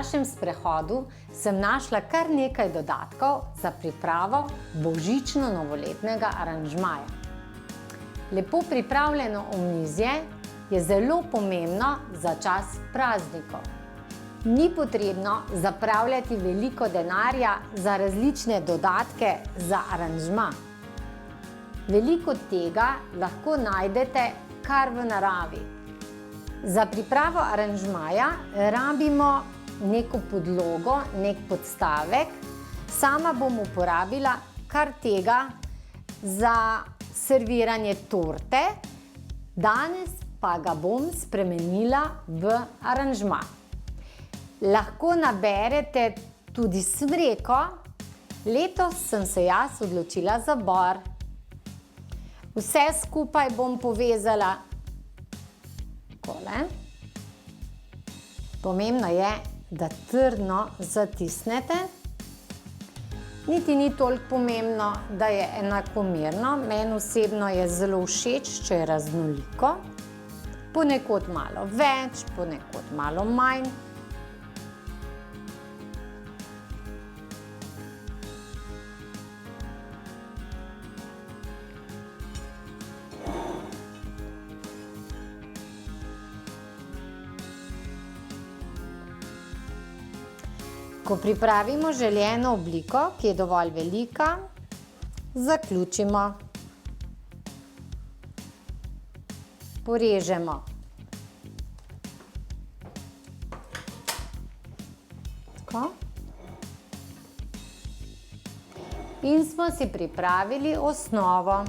našem sprehodu sem našla kar nekaj dodatkov za pripravo božično-novoletnega aranžmaja. Lepo pripravljeno omizje je zelo pomembno za čas praznikov. Ni potrebno zapravljati veliko denarja za različne dodatke za aranžma. Veliko tega lahko najdete kar v naravi. Za pripravo aranžmaja rabimo neko podlogo, nek podstavek. Sama bom uporabila kar tega za serviranje torte. Danes pa ga bom spremenila v aranžma. Lahko naberete tudi smreko. Letos sem se jaz odločila za bor. Vse skupaj bom povezala takole. Pomembno je, da trdno zatisnete. Niti ni toliko pomembno, da je enakomerno. Meni osebno je zelo všeč, če je raznoliko. Ponekod malo več, ponekod malo manj. Ko pripravimo željeno obliko, ki je dovolj velika, zaključimo. Porežemo. Tako. In smo si pripravili osnovo.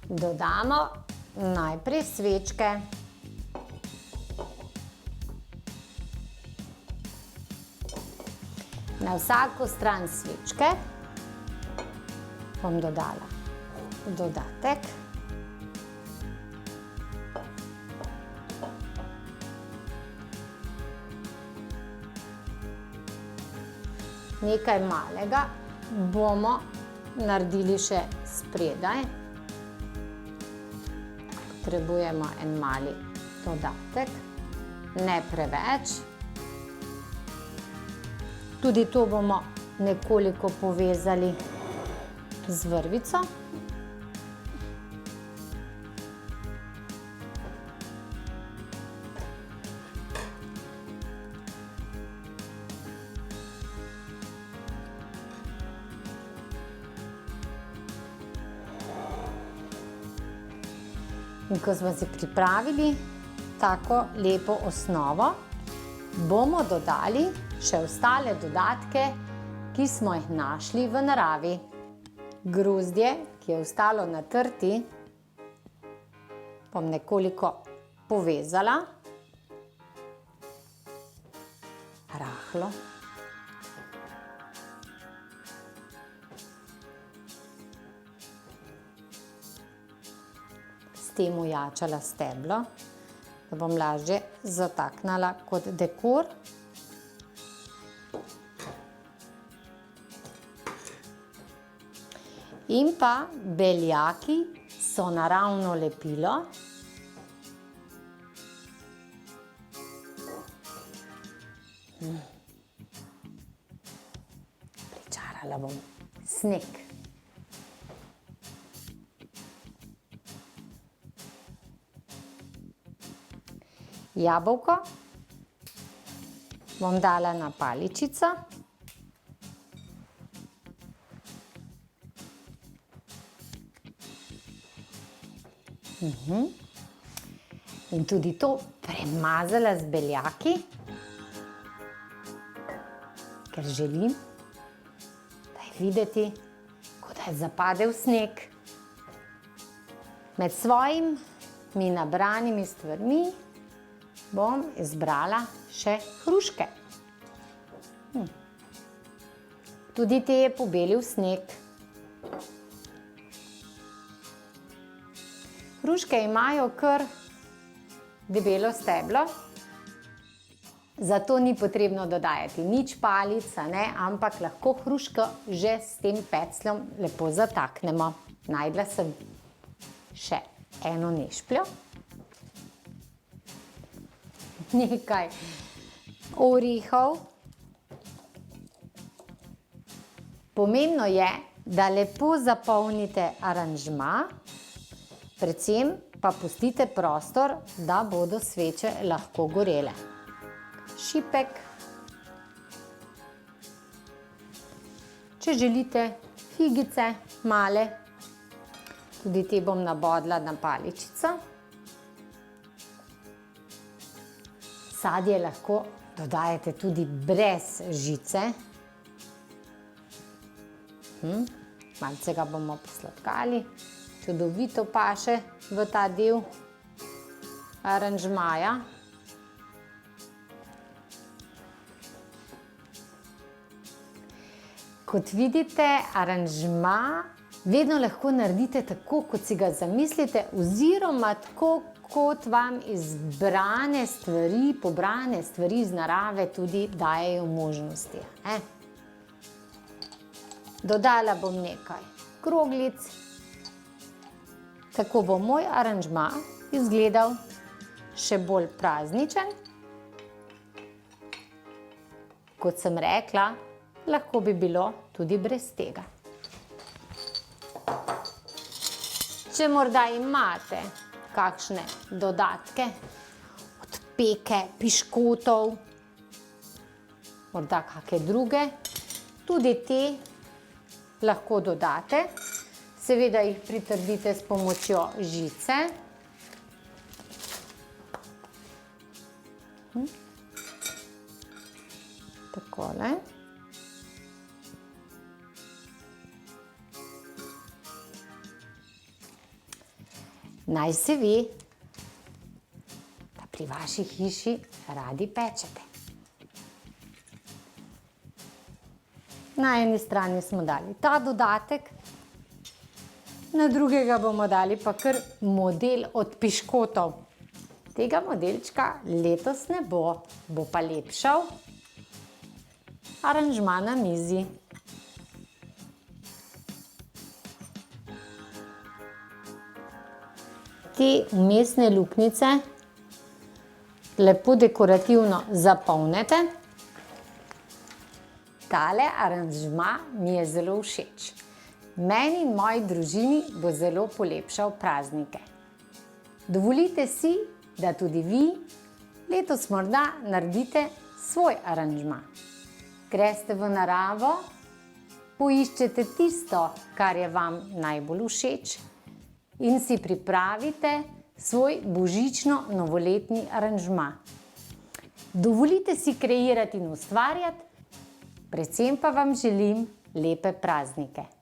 Dodamo najprej svečke. Na vsako stran svečke bom dodala dodatek. Nekaj malega bomo naredili še spredaj. Potrebujemo en mali dodatek, ne preveč. Tudi to bomo nekoliko povezali z vrvico. In ko smo si pripravili tako lepo osnovo, bomo dodali še ostale dodatke, ki smo jih našli v naravi. Grozdje, ki je ostalo na trti, bom nekoliko povezala. Rahlo. S tem ojačala steblo, da bom lažje zataknila kot dekor. In pa beljaki so naravno lepilo. Pričarala bom sneg. Jabolko bom dala na paličico. In tudi to premazala z beljaki, ker želim, da je videti, kot da je zapadel sneg. Med svojimi nabranimi stvarmi bom izbrala še hruške. Tudi te je pobelil sneg. Hruške imajo kar debelo steblo, zato ni potrebno dodajati nič palic, ampak lahko hruško že s tem pecljem lepo zataknemo. Našla sem še eno nešpljo, nekaj orehov. Pomembno je, da lepo zapolnite aranžma, predvsem pa pustite prostor, da bodo sveče lahko gorele. Šipek. Če želite figice male, tudi te bom nabodla na paličico. Sadje lahko dodajate tudi brez žice. Malce ga bomo posladkali, čudovito paše v ta del aranžmaja. Kot vidite, aranžma vedno lahko naredite tako, kot si ga zamislite, oziroma tako, kot vam izbrane stvari, pobrane stvari iz narave tudi dajejo možnosti. Dodala bom nekaj kroglic, tako bo moj aranžma izgledal še bolj prazničen. Kot sem rekla, lahko bi bilo tudi brez tega. Če morda imate kakšne dodatke, od peke, piškotov, morda kakšne druge, tudi te lahko dodate. Seveda jih pritrdite s pomočjo žice. Takole. Naj se ve, da pri vaši hiši radi pečete. Na eni strani smo dali ta dodatek, na drugega bomo dali pa kar model od piškotov. Tega modelčka letos ne bo, bo pa lepšal aranžma na mizi. Te vmesne luknjice lepo dekorativno zapolnite. Tale aranžma mi je zelo všeč. Meni in moji družini bo zelo polepšal praznike. Dovolite si, da tudi vi letos morda naredite svoj aranžma. Greste v naravo, poiščete tisto, kar je vam najbolj všeč, in si pripravite svoj božično-novoletni aranžma. Dovolite si kreirati in ustvarjati, predvsem pa vam želim lepe praznike.